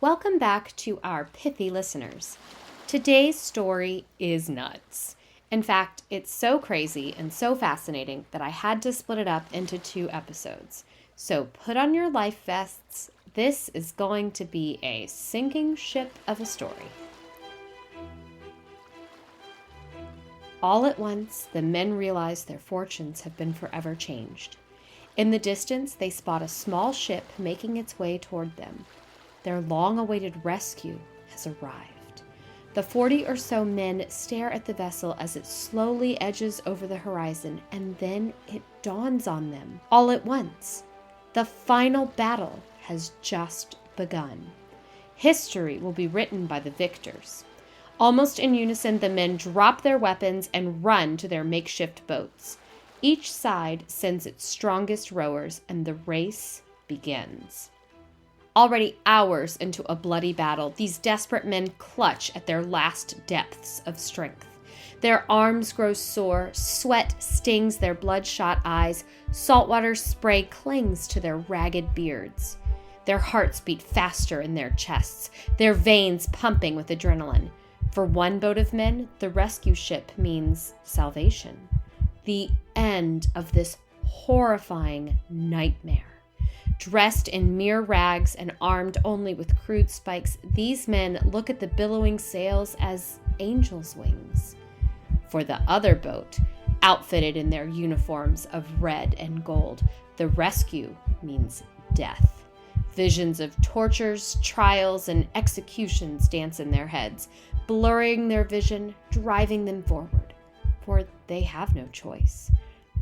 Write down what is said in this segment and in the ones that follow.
Welcome back to our pithy listeners. Today's story is nuts. In fact, it's so crazy and so fascinating that I had to split it up into 2 episodes. So put on your life vests. This is going to be a sinking ship of a story. All at once, the men realize their fortunes have been forever changed. In the distance, they spot a small ship making its way toward them. Their long-awaited rescue has arrived. The 40 or so men stare at the vessel as it slowly edges over the horizon, and then it dawns on them all at once. The final battle has just begun. History will be written by the victors. Almost in unison, the men drop their weapons and run to their makeshift boats. Each side sends its strongest rowers, and the race begins. Already hours into a bloody battle, these desperate men clutch at their last depths of strength. Their arms grow sore, sweat stings their bloodshot eyes, saltwater spray clings to their ragged beards. Their hearts beat faster in their chests, their veins pumping with adrenaline. For one boat of men, the rescue ship means salvation. The end of this horrifying nightmare. Dressed in mere rags and armed only with crude spikes, these men look at the billowing sails as angels' wings. For the other boat, outfitted in their uniforms of red and gold, the rescue means death. Visions of tortures, trials, and executions dance in their heads, blurring their vision, driving them forward. For they have no choice.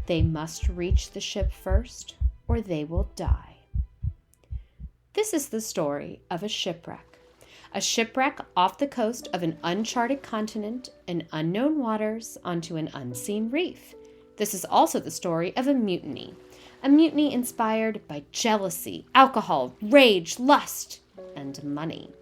They must reach the ship first, or they will die. This is the story of a shipwreck. A shipwreck off the coast of an uncharted continent in unknown waters onto an unseen reef. This is also the story of a mutiny inspired by jealousy, alcohol, rage, lust, and money.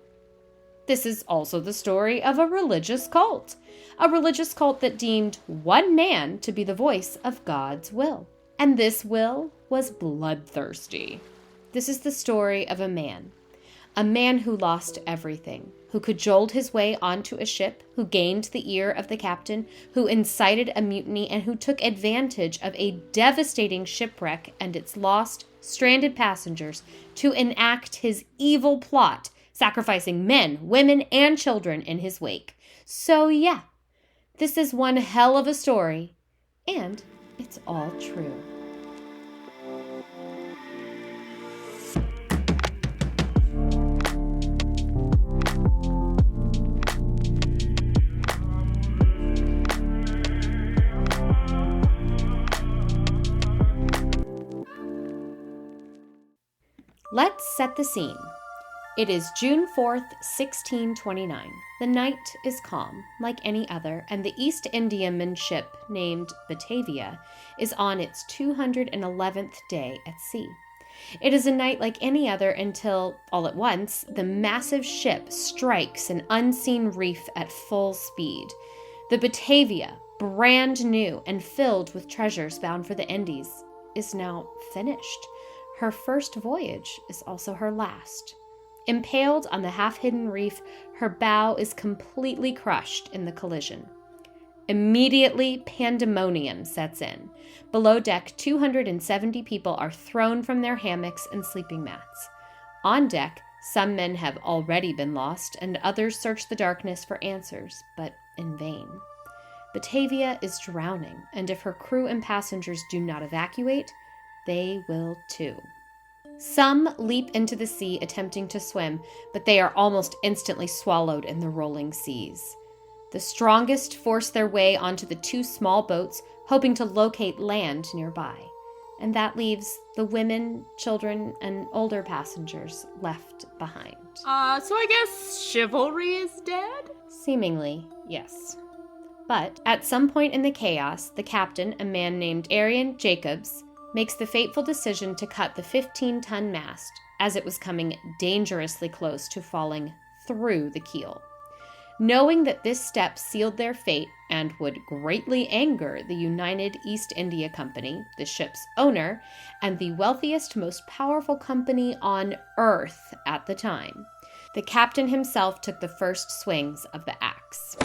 This is also the story of a religious cult that deemed one man to be the voice of God's will. And this will was bloodthirsty. This is the story of a man who lost everything, who cajoled his way onto a ship, who gained the ear of the captain, who incited a mutiny, and who took advantage of a devastating shipwreck and its lost, stranded passengers to enact his evil plot, sacrificing men, women, and children in his wake. So yeah, this is one hell of a story, and it's all true. Let's set the scene. It is June 4th, 1629. The night is calm, like any other, and the East Indiaman ship, named Batavia, is on its 211th day at sea. It is a night like any other until, all at once, the massive ship strikes an unseen reef at full speed. The Batavia, brand new and filled with treasures bound for the Indies, is now finished. Her first voyage is also her last. Impaled on the half-hidden reef, her bow is completely crushed in the collision. Immediately, pandemonium sets in. Below deck, 270 people are thrown from their hammocks and sleeping mats. On deck, some men have already been lost, and others search the darkness for answers, but in vain. Batavia is drowning, and if her crew and passengers do not evacuate, they will too. Some leap into the sea attempting to swim, but they are almost instantly swallowed in the rolling seas. The strongest force their way onto the 2 small boats, hoping to locate land nearby. And that leaves the women, children, and older passengers left behind. So I guess chivalry is dead? Seemingly, yes. But at some point in the chaos, the captain, a man named Arian Jacobs, makes the fateful decision to cut the 15-ton mast as it was coming dangerously close to falling through the keel. Knowing that this step sealed their fate and would greatly anger the United East India Company, the ship's owner, and the wealthiest, most powerful company on Earth at the time, The captain himself took the first swings of the axe.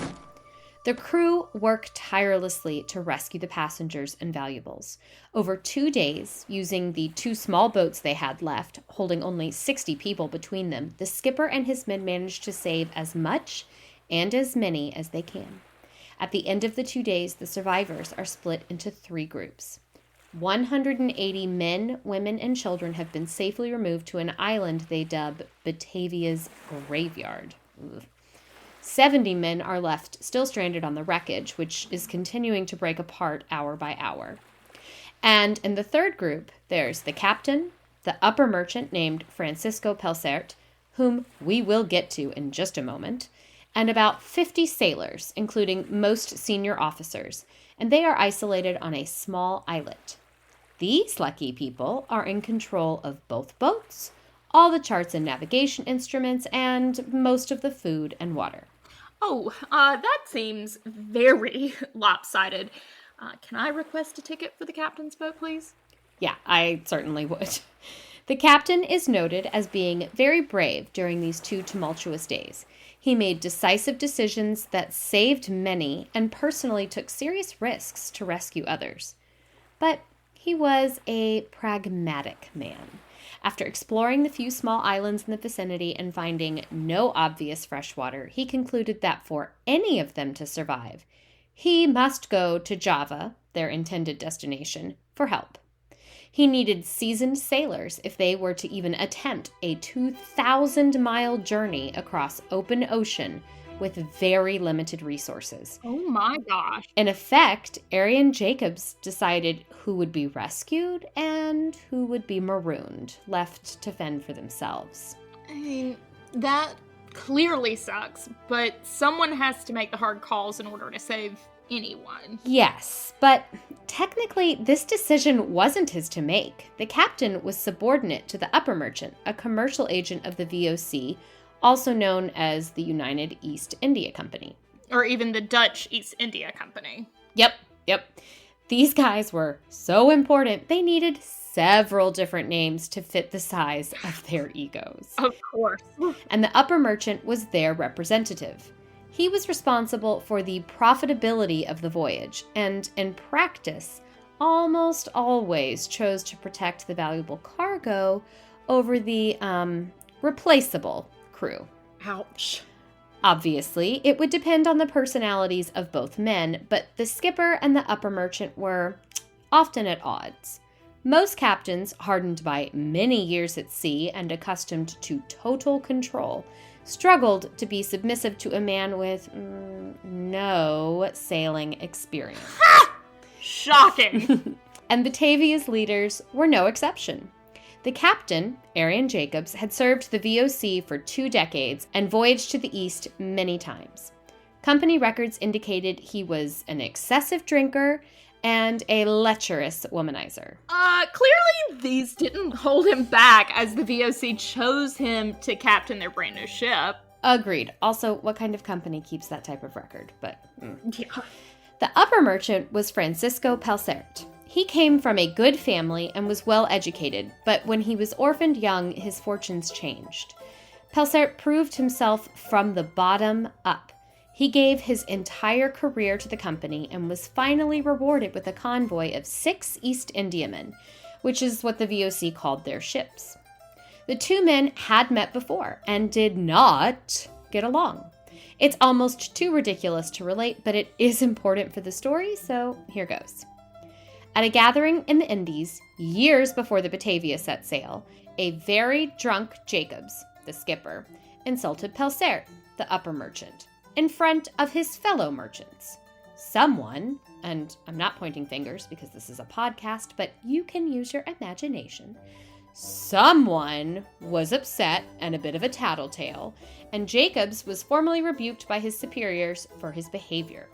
The crew worked tirelessly to rescue the passengers and valuables. Over 2 days, using the 2 small boats they had left, holding only 60 people between them, the skipper and his men managed to save as much and as many as they can. At the end of the 2 days, the survivors are split into 3 groups. 180 men, women, and children have been safely removed to an island they dub Batavia's Graveyard. Ugh. 70 men are left still stranded on the wreckage, which is continuing to break apart hour by hour. And in the 3rd group, there's the captain, the upper merchant named Francisco Pelsert, whom we will get to in just a moment, and about 50 sailors, including most senior officers, and they are isolated on a small islet. These lucky people are in control of both boats, all the charts and navigation instruments, and most of the food and water. Oh, that seems very lopsided. Can I request a ticket for the captain's boat, please? Yeah, I certainly would. The captain is noted as being very brave during these 2 tumultuous days. He made decisive decisions that saved many and personally took serious risks to rescue others. But he was a pragmatic man. After exploring the few small islands in the vicinity and finding no obvious fresh water, he concluded that for any of them to survive, he must go to Java, their intended destination, for help. He needed seasoned sailors if they were to even attempt a 2,000-mile journey across open ocean with very limited resources. Oh my gosh. In effect, Arian Jacobs decided who would be rescued and who would be marooned, left to fend for themselves. I mean, that clearly sucks, but someone has to make the hard calls in order to save anyone. Yes, but technically this decision wasn't his to make. The captain was subordinate to the upper merchant, a commercial agent of the VOC, also known as the United East India Company. Or even the Dutch East India Company. Yep. These guys were so important, they needed several different names to fit the size of their egos. Of course. And the upper merchant was their representative. He was responsible for the profitability of the voyage, and in practice, almost always chose to protect the valuable cargo over the replaceable crew. Ouch. Obviously, it would depend on the personalities of both men, but the skipper and the upper merchant were often at odds. Most captains, hardened by many years at sea and accustomed to total control, struggled to be submissive to a man with no sailing experience. Shocking! And Batavia's leaders were no exception. The captain, Arian Jacobs, had served the VOC for 2 decades and voyaged to the east many times. Company records indicated he was an excessive drinker and a lecherous womanizer. Clearly these didn't hold him back as the VOC chose him to captain their brand new ship. Agreed. Also, what kind of company keeps that type of record? Yeah. The upper merchant was Francisco Pelsert. He came from a good family and was well educated, but when he was orphaned young, his fortunes changed. Pelsert proved himself from the bottom up. He gave his entire career to the company and was finally rewarded with a convoy of 6 East Indiamen, which is what the VOC called their ships. The 2 men had met before and did not get along. It's almost too ridiculous to relate, but it is important for the story, so here goes. At a gathering in the Indies, years before the Batavia set sail, a very drunk Jacobs, the skipper, insulted Pelsert, the upper merchant, in front of his fellow merchants. Someone, and I'm not pointing fingers because this is a podcast, but you can use your imagination, someone was upset and a bit of a tattletale, and Jacobs was formally rebuked by his superiors for his behavior.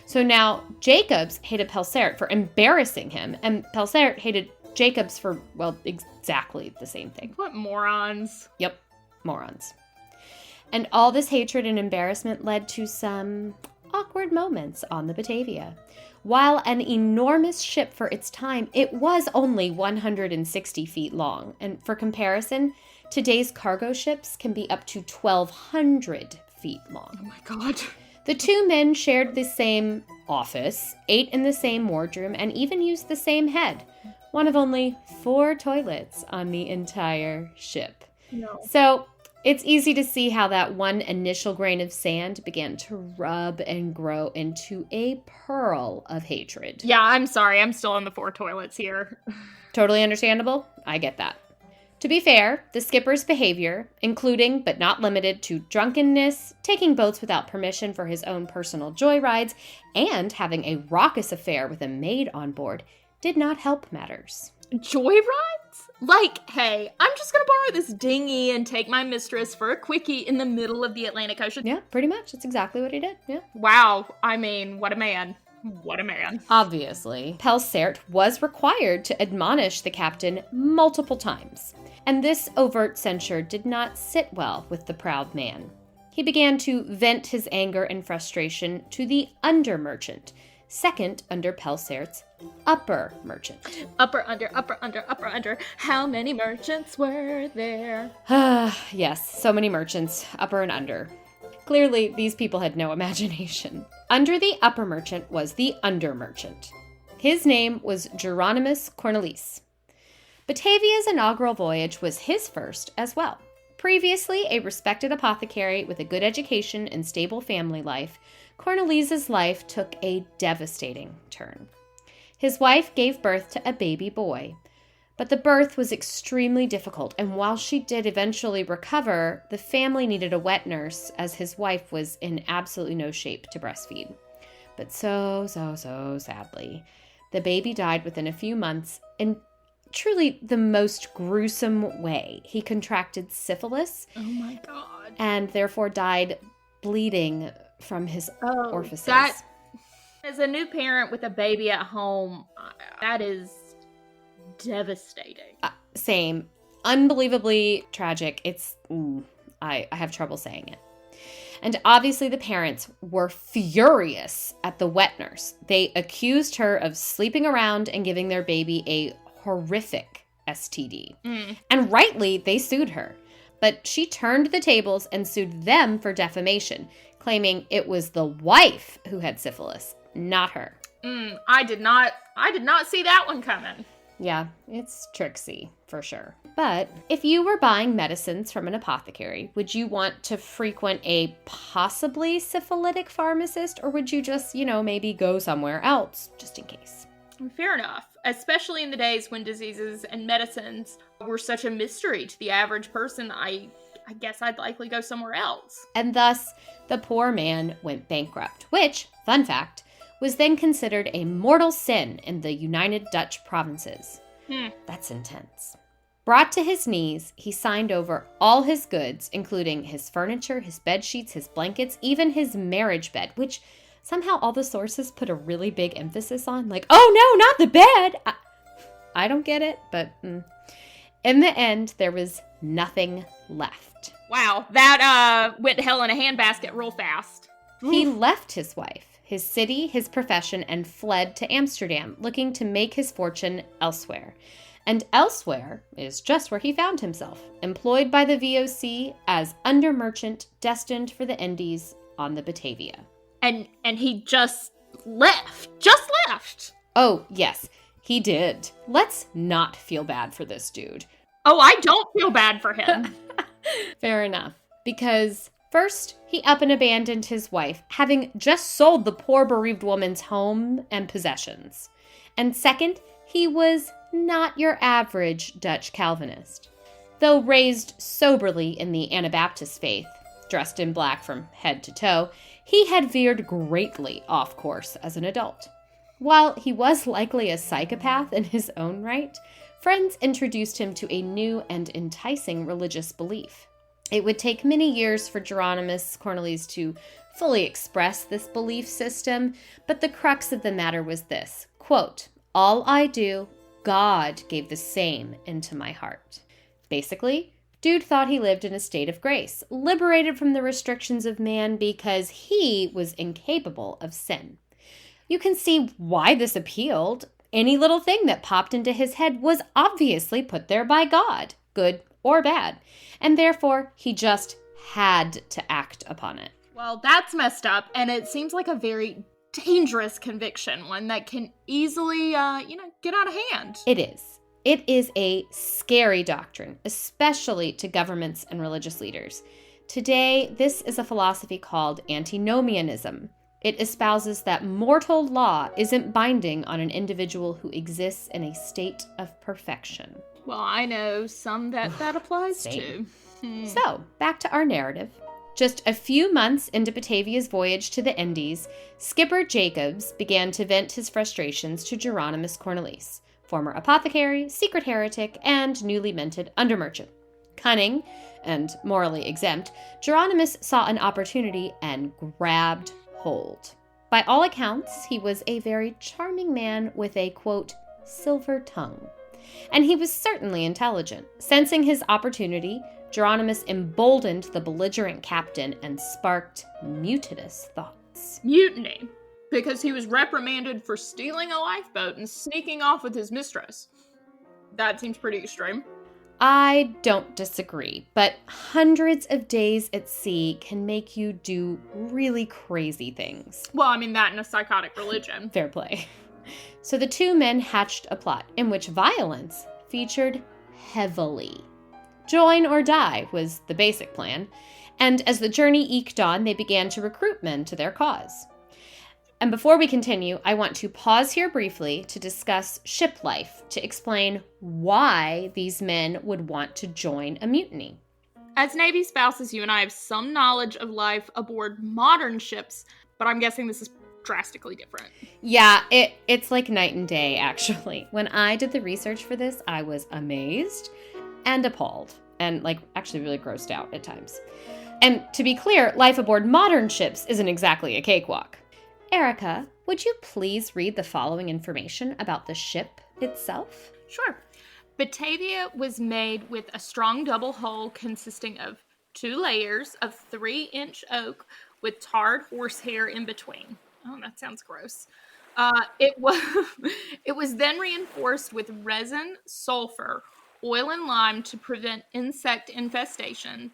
So now Jacobs hated Pelsert for embarrassing him, and Pelsert hated Jacobs for, well, exactly the same thing. What morons. Yep, morons. And all this hatred and embarrassment led to some awkward moments on the Batavia. While an enormous ship for its time, it was only 160 feet long. And for comparison, Today's cargo ships can be up to 1,200 feet long. Oh my God. The two men shared the same office, ate in the same wardroom, and even used the same head. One of only 4 toilets on the entire ship. No. So it's easy to see how that one initial grain of sand began to rub and grow into a pearl of hatred. Yeah, I'm sorry. I'm still on the 4 toilets here. Totally understandable. I get that. To be fair, the skipper's behavior, including but not limited to drunkenness, taking boats without permission for his own personal joyrides, and having a raucous affair with a maid on board, did not help matters. Joyrides? Like, hey, I'm just gonna borrow this dinghy and take my mistress for a quickie in the middle of the Atlantic Ocean. Yeah, pretty much. That's exactly what he did. Yeah. Wow. I mean, what a man. What a man. Obviously, Pelsert was required to admonish the captain multiple times, and this overt censure did not sit well with the proud man. He began to vent his anger and frustration to the under merchant, second under Pelsert's upper merchant. Upper, under, upper, under, upper, under. How many merchants were there? Yes, so many merchants, upper and under. Clearly, these people had no imagination. Under the upper merchant was the under merchant. His name was Geronimus Cornelis. Batavia's inaugural voyage was his first as well. Previously a respected apothecary with a good education and stable family life, Cornelis's life took a devastating turn. His wife gave birth to a baby boy, but the birth was extremely difficult, and while she did eventually recover, the family needed a wet nurse as his wife was in absolutely no shape to breastfeed. But so sadly, the baby died within a few months in truly the most gruesome way. He contracted syphilis. Oh my God. And therefore died bleeding from his orifices. That, as a new parent with a baby at home, that is devastating. Same. Unbelievably tragic. I have trouble saying it. And obviously the parents were furious at the wet nurse. They accused her of sleeping around and giving their baby a horrific STD. And rightly, they sued her. But she turned the tables and sued them for defamation, claiming it was the wife who had syphilis, not her. I did not see that one coming. Yeah, it's tricksy, for sure. But if you were buying medicines from an apothecary, would you want to frequent a possibly syphilitic pharmacist, or would you just, maybe go somewhere else, just in case? Fair enough, especially in the days when diseases and medicines were such a mystery to the average person. I guess I'd likely go somewhere else. And thus, the poor man went bankrupt, which, fun fact, was then considered a mortal sin in the United Dutch Provinces. That's intense. Brought to his knees, he signed over all his goods, including his furniture, his bed sheets, his blankets, even his marriage bed, which somehow all the sources put a really big emphasis on. Like, oh no, not the bed! I don't get it, but in the end, there was nothing left. Wow, that went to hell in a handbasket real fast. He left his wife, his city, his profession, and fled to Amsterdam, looking to make his fortune elsewhere. And elsewhere is just where he found himself, employed by the VOC as under merchant destined for the Indies on the Batavia. And he just left. Oh, yes, he did. Let's not feel bad for this dude. Oh, I don't feel bad for him. Fair enough. Because first, he up and abandoned his wife, having just sold the poor bereaved woman's home and possessions. And second, he was not your average Dutch Calvinist. Though raised soberly in the Anabaptist faith, dressed in black from head to toe, he had veered greatly off course as an adult. While he was likely a psychopath in his own right, friends introduced him to a new and enticing religious belief. It would take many years for Geronimus Cornelis to fully express this belief system, but the crux of the matter was this, quote, "All I do, God gave the same into my heart." Basically, dude thought he lived in a state of grace, liberated from the restrictions of man because he was incapable of sin. You can see why this appealed. Any little thing that popped into his head was obviously put there by God, good or bad, and therefore he just had to act upon it. Well, that's messed up, and it seems like a very dangerous conviction, one that can easily, get out of hand. It is. It is a scary doctrine, especially to governments and religious leaders. Today, this is a philosophy called antinomianism. It espouses that mortal law isn't binding on an individual who exists in a state of perfection. Well, I know some that applies Same. to. So, back to our narrative. Just a few months into Batavia's voyage to the Indies, Skipper Jacobs began to vent his frustrations to Geronimus Cornelis, former apothecary, secret heretic, and newly minted undermerchant. Cunning and morally exempt, Geronimus saw an opportunity and grabbed hold. By all accounts, he was a very charming man with a, quote, silver tongue. And he was certainly intelligent. Sensing his opportunity, Geronimus emboldened the belligerent captain and sparked mutinous thoughts. Mutiny, because he was reprimanded for stealing a lifeboat and sneaking off with his mistress. That seems pretty extreme. I don't disagree, but hundreds of days at sea can make you do really crazy things. Well, I mean, that and a psychotic religion. Fair play. So the two men hatched a plot in which violence featured heavily. Join or die was the basic plan, and as the journey eked on, they began to recruit men to their cause. And before we continue, I want to pause here briefly to discuss ship life, to explain why these men would want to join a mutiny. As Navy spouses, you and I have some knowledge of life aboard modern ships, but I'm guessing this is drastically different. Yeah, it's like night and day, actually. When I did the research for this, I was amazed and appalled, and actually really grossed out at times. And to be clear, life aboard modern ships isn't exactly a cakewalk. Erica, would you please read the following information about the ship itself? Sure. Batavia was made with a strong double hull consisting of 2 layers of 3-inch oak with tarred horsehair in between. Oh, that sounds gross. It was then reinforced with resin, sulfur, oil, and lime to prevent insect infestation,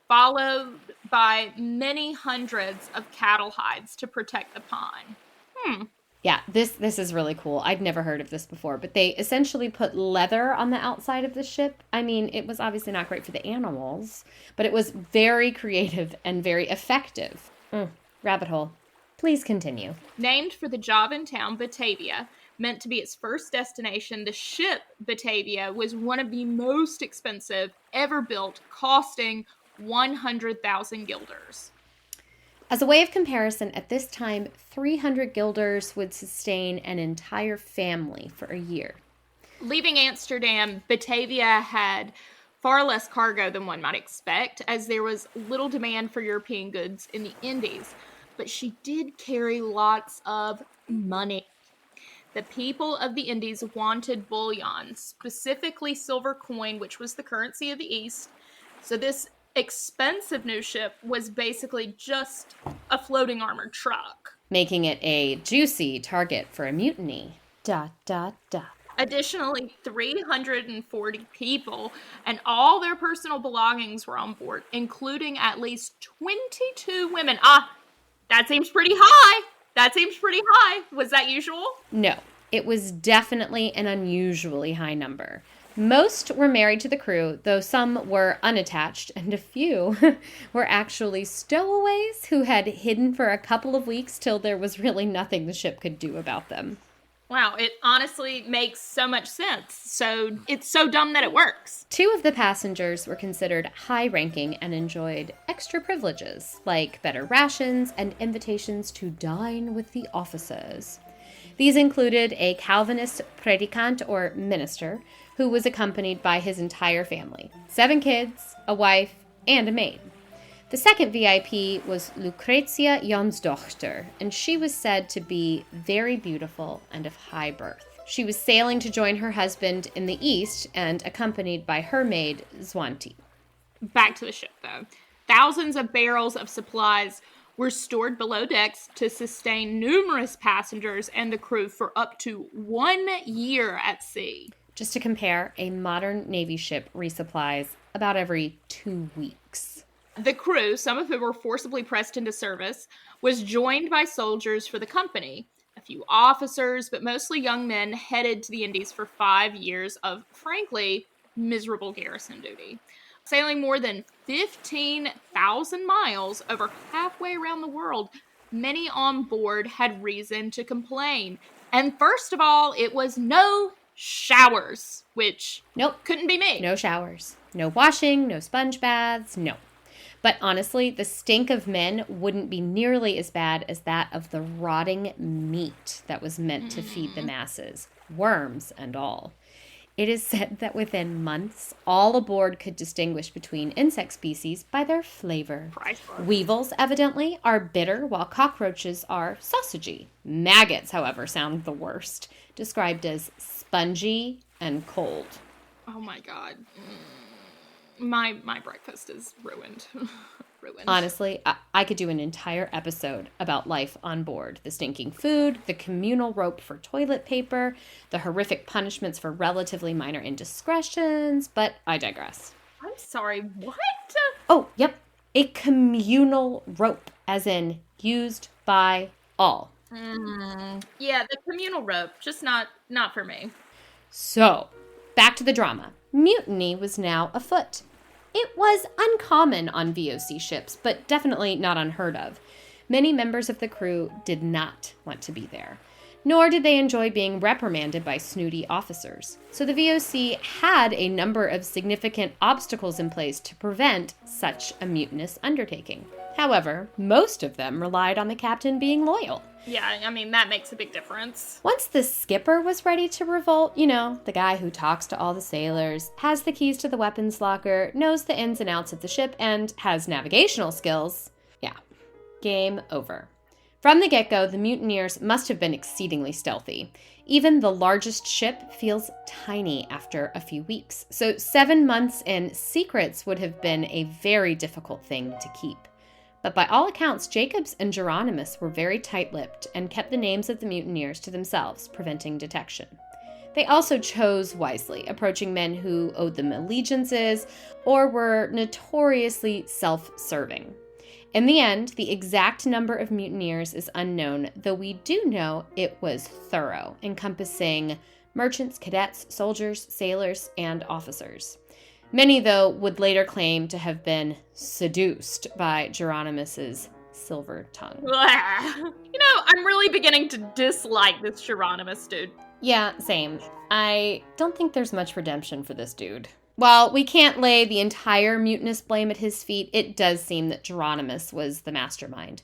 followed by many hundreds of cattle hides to protect the pine. Yeah, this is really cool. I'd never heard of this before, but they essentially put leather on the outside of the ship. I mean, it was obviously not great for the animals, but it was very creative and very effective. Rabbit hole. Please continue. Named for the Javan town Batavia, meant to be its first destination, the ship Batavia was one of the most expensive ever built, costing 100,000 guilders. As a way of comparison, at this time, 300 guilders would sustain an entire family for a year. Leaving Amsterdam, Batavia had far less cargo than one might expect, as there was little demand for European goods in the Indies. But she did carry lots of money. The people of the Indies wanted bullion, specifically silver coin, which was the currency of the East. So this expensive new ship was basically just a floating armored truck, making it a juicy target for a mutiny. ... Additionally, 340 people and all their personal belongings were on board, including at least 22 women. That seems pretty high. Was that usual? No, it was definitely an unusually high number. Most were married to the crew, though some were unattached, and a few were actually stowaways who had hidden for a couple of weeks till there was really nothing the ship could do about them. Wow, it honestly makes so much sense. So it's so dumb that it works. 2 of the passengers were considered high-ranking and enjoyed extra privileges, like better rations and invitations to dine with the officers. These included a Calvinist predicant or minister who was accompanied by his entire family, 7 kids, a wife, and a maid. The second VIP was Lucretia Jonsdochter, and she was said to be very beautiful and of high birth. She was sailing to join her husband in the east and accompanied by her maid, Zwanti. Back to the ship, though. Thousands of barrels of supplies were stored below decks to sustain numerous passengers and the crew for up to 1 year at sea. Just to compare, a modern Navy ship resupplies about every 2 weeks. The crew, some of whom were forcibly pressed into service, was joined by soldiers for the company. A few officers, but mostly young men, headed to the Indies for 5 years of, frankly, miserable garrison duty. Sailing more than 15,000 miles over halfway around the world, many on board had reason to complain. And first of all, it was no showers, which couldn't be me. No showers. No washing, no sponge baths, no. But honestly, the stink of men wouldn't be nearly as bad as that of the rotting meat that was meant to feed the masses, worms and all. It is said that within months, all aboard could distinguish between insect species by their flavor. Priceless. Weevils, evidently, are bitter, while cockroaches are sausagey. Maggots, however, sound the worst, described as spongy and cold. Oh my God. My breakfast is ruined. Ruined. Honestly, I could do an entire episode about life on board. The stinking food, the communal rope for toilet paper, the horrific punishments for relatively minor indiscretions, but I digress. I'm sorry, what? Oh, yep. A communal rope, as in used by all. Yeah, the communal rope, just not for me. So, back to the drama. Mutiny was now afoot. It was uncommon on VOC ships, but definitely not unheard of. Many members of the crew did not want to be there, nor did they enjoy being reprimanded by snooty officers. So the VOC had a number of significant obstacles in place to prevent such a mutinous undertaking. However, most of them relied on the captain being loyal. Yeah, I mean, that makes a big difference. Once the skipper was ready to revolt, the guy who talks to all the sailors, has the keys to the weapons locker, knows the ins and outs of the ship, and has navigational skills, game over. From the get-go, the mutineers must have been exceedingly stealthy. Even the largest ship feels tiny after a few weeks. So 7 months in, secrets would have been a very difficult thing to keep. But by all accounts, Jacobs and Geronimus were very tight-lipped and kept the names of the mutineers to themselves, preventing detection. They also chose wisely, approaching men who owed them allegiances or were notoriously self-serving. In the end, the exact number of mutineers is unknown, though we do know it was thorough, encompassing merchants, cadets, soldiers, sailors, and officers. Many, though, would later claim to have been seduced by Geronimus's silver tongue. I'm really beginning to dislike this Geronimus dude. Yeah, same. I don't think there's much redemption for this dude. While we can't lay the entire mutinous blame at his feet, it does seem that Geronimus was the mastermind,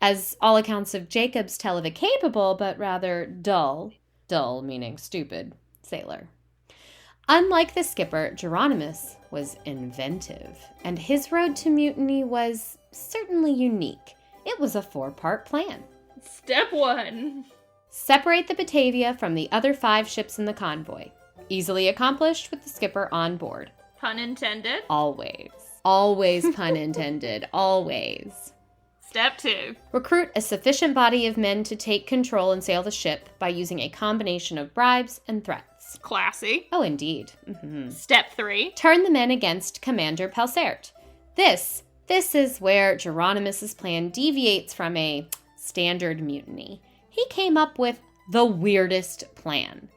as all accounts of Jacobs tell of a capable, but rather dull meaning stupid, sailor. Unlike the skipper, Geronimus was inventive, and his road to mutiny was certainly unique. It was a 4-part plan. Step 1. Separate the Batavia from the other 5 ships in the convoy. Easily accomplished with the skipper on board. Pun intended? Always. Always pun intended. Always. Step 2. Recruit a sufficient body of men to take control and sail the ship by using a combination of bribes and threats. Classy. Oh, indeed. Mm-hmm. Step 3. Turn the men against Commander Pelsert. This is where Geronimus's plan deviates from a standard mutiny. He came up with the weirdest plan.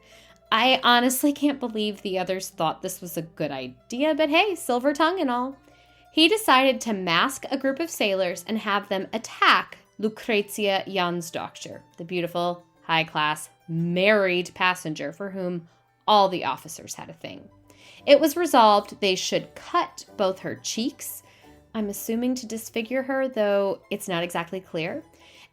I honestly can't believe the others thought this was a good idea, but hey, silver tongue and all. He decided to mask a group of sailors and have them attack Lucrezia Jansdokter, the beautiful, high-class, married passenger for whom all the officers had a thing. It was resolved they should cut both her cheeks, I'm assuming to disfigure her, though it's not exactly clear,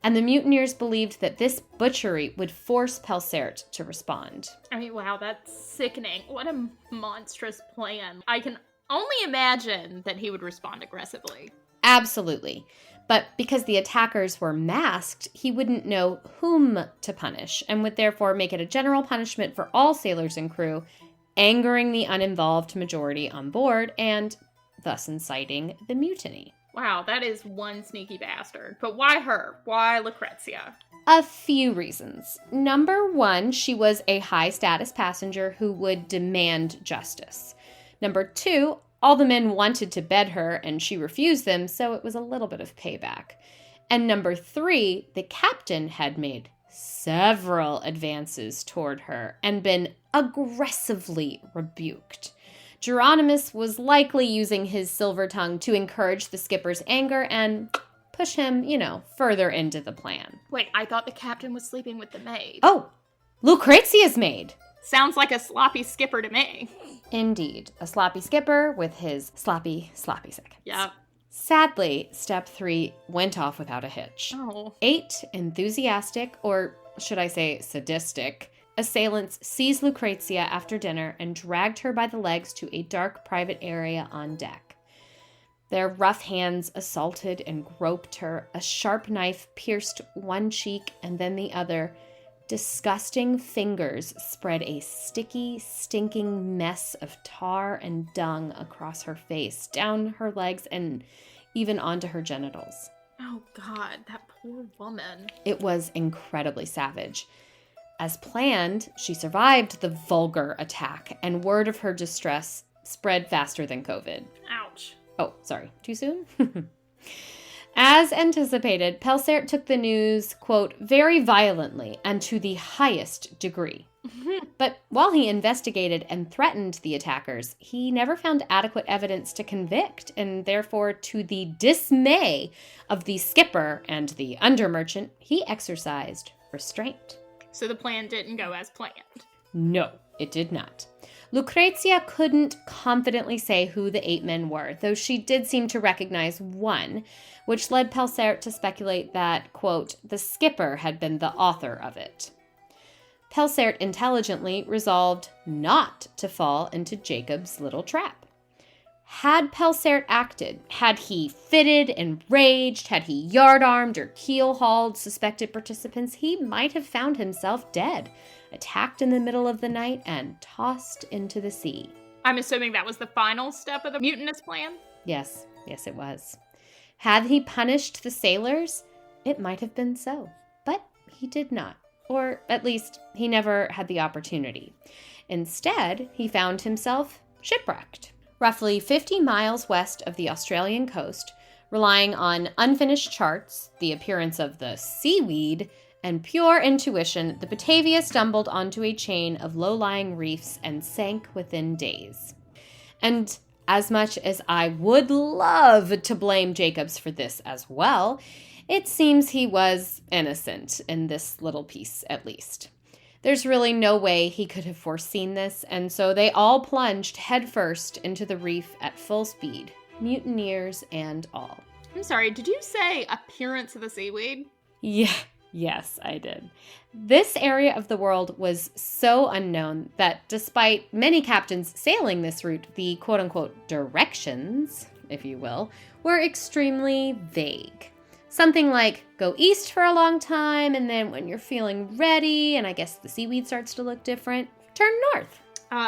and the mutineers believed that this butchery would force Pelsert to respond. I mean, wow, that's sickening. What a monstrous plan. I can only imagine that he would respond aggressively. Absolutely. But because the attackers were masked, he wouldn't know whom to punish, and would therefore make it a general punishment for all sailors and crew, angering the uninvolved majority on board, and thus inciting the mutiny. Wow, that is one sneaky bastard. But why her? Why Lucrezia? A few reasons. Number 1, she was a high-status passenger who would demand justice. Number 2, All the men wanted to bed her, and she refused them, so it was a little bit of payback. And number 3, the captain had made several advances toward her and been aggressively rebuked. Geronimus was likely using his silver tongue to encourage the skipper's anger and push him, further into the plan. Wait, I thought the captain was sleeping with the maid. Oh, Lucrezia's maid. Sounds like a sloppy skipper to me. Indeed, a sloppy skipper with his sloppy seconds. Yeah. Sadly, step 3 went off without a hitch. Oh. 8 enthusiastic, or should I say sadistic, assailants seized Lucrezia after dinner and dragged her by the legs to a dark private area on deck. Their rough hands assaulted and groped her. A sharp knife pierced one cheek and then the other. Disgusting fingers spread a sticky, stinking mess of tar and dung across her face, down her legs, and even onto her genitals. Oh, God, that poor woman. It was incredibly savage. As planned, she survived the vulgar attack, and word of her distress spread faster than COVID. Ouch. Oh, sorry. Too soon? As anticipated, Pelsert took the news, quote, very violently and to the highest degree. But while he investigated and threatened the attackers, he never found adequate evidence to convict, and therefore, to the dismay of the skipper and the undermerchant, he exercised restraint. So the plan didn't go as planned. No, it did not. Lucrezia couldn't confidently say who the 8 men were, though she did seem to recognize one, which led Pelsert to speculate that, quote, the skipper had been the author of it. Pelsert intelligently resolved not to fall into Jacob's little trap. Had Pelsert acted, had he fitted and raged, had he yard-armed or keel-hauled suspected participants, he might have found himself dead, attacked in the middle of the night, and tossed into the sea. I'm assuming that was the final step of the mutinous plan? Yes, it was. Had he punished the sailors, it might have been so, but he did not, or at least he never had the opportunity. Instead, he found himself shipwrecked, roughly 50 miles west of the Australian coast, relying on unfinished charts, the appearance of the seaweed, and pure intuition. The Batavia stumbled onto a chain of low-lying reefs and sank within days. And as much as I would love to blame Jacobs for this as well, it seems he was innocent in this little piece, at least. There's really no way he could have foreseen this, and so they all plunged headfirst into the reef at full speed, mutineers and all. I'm sorry, did you say appearance of the seaweed? Yes, I did. This area of the world was so unknown that despite many captains sailing this route, the quote-unquote directions, if you will, were extremely vague. Something like, go east for a long time, and then when you're feeling ready, and I guess the seaweed starts to look different, turn north.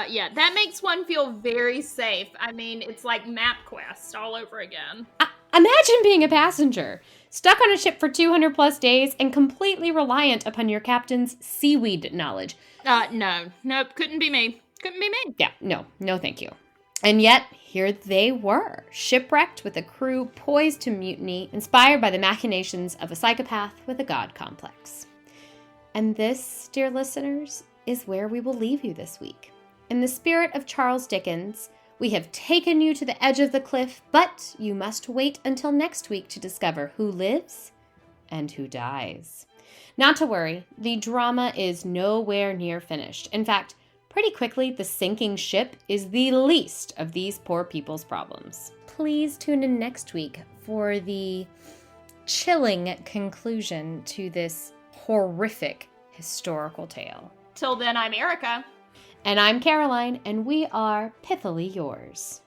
Yeah, that makes one feel very safe. I mean, it's like MapQuest all over again. Imagine being a passenger, stuck on a ship for 200 plus days and completely reliant upon your captain's seaweed knowledge. Nope, couldn't be me. Yeah, no thank you. And yet, here they were, shipwrecked with a crew poised to mutiny, inspired by the machinations of a psychopath with a god complex. And this, dear listeners, is where we will leave you this week. In the spirit of Charles Dickens, we have taken you to the edge of the cliff, but you must wait until next week to discover who lives and who dies. Not to worry, the drama is nowhere near finished. In fact, pretty quickly, the sinking ship is the least of these poor people's problems. Please tune in next week for the chilling conclusion to this horrific historical tale. Till then, I'm Erica. And I'm Caroline, and we are pithily yours.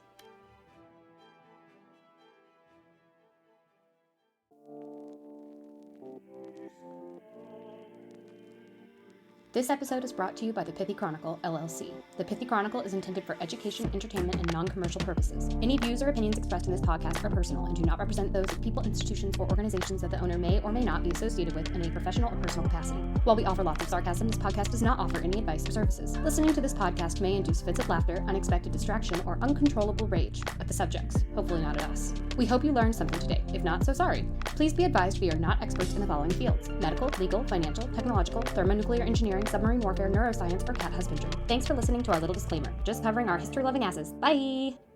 This episode is brought to you by the Pithy Chronicle, LLC. The Pithy Chronicle is intended for education, entertainment, and non-commercial purposes. Any views or opinions expressed in this podcast are personal and do not represent those of people, institutions, or organizations that the owner may or may not be associated with in a professional or personal capacity. While we offer lots of sarcasm, this podcast does not offer any advice or services. Listening to this podcast may induce fits of laughter, unexpected distraction, or uncontrollable rage at the subjects, hopefully not at us. We hope you learned something today. If not, so sorry. Please be advised we are not experts in the following fields: medical, legal, financial, technological, thermonuclear engineering, submarine warfare, neuroscience, or cat husbandry. Thanks for listening to our little disclaimer. Just covering our history-loving asses. Bye!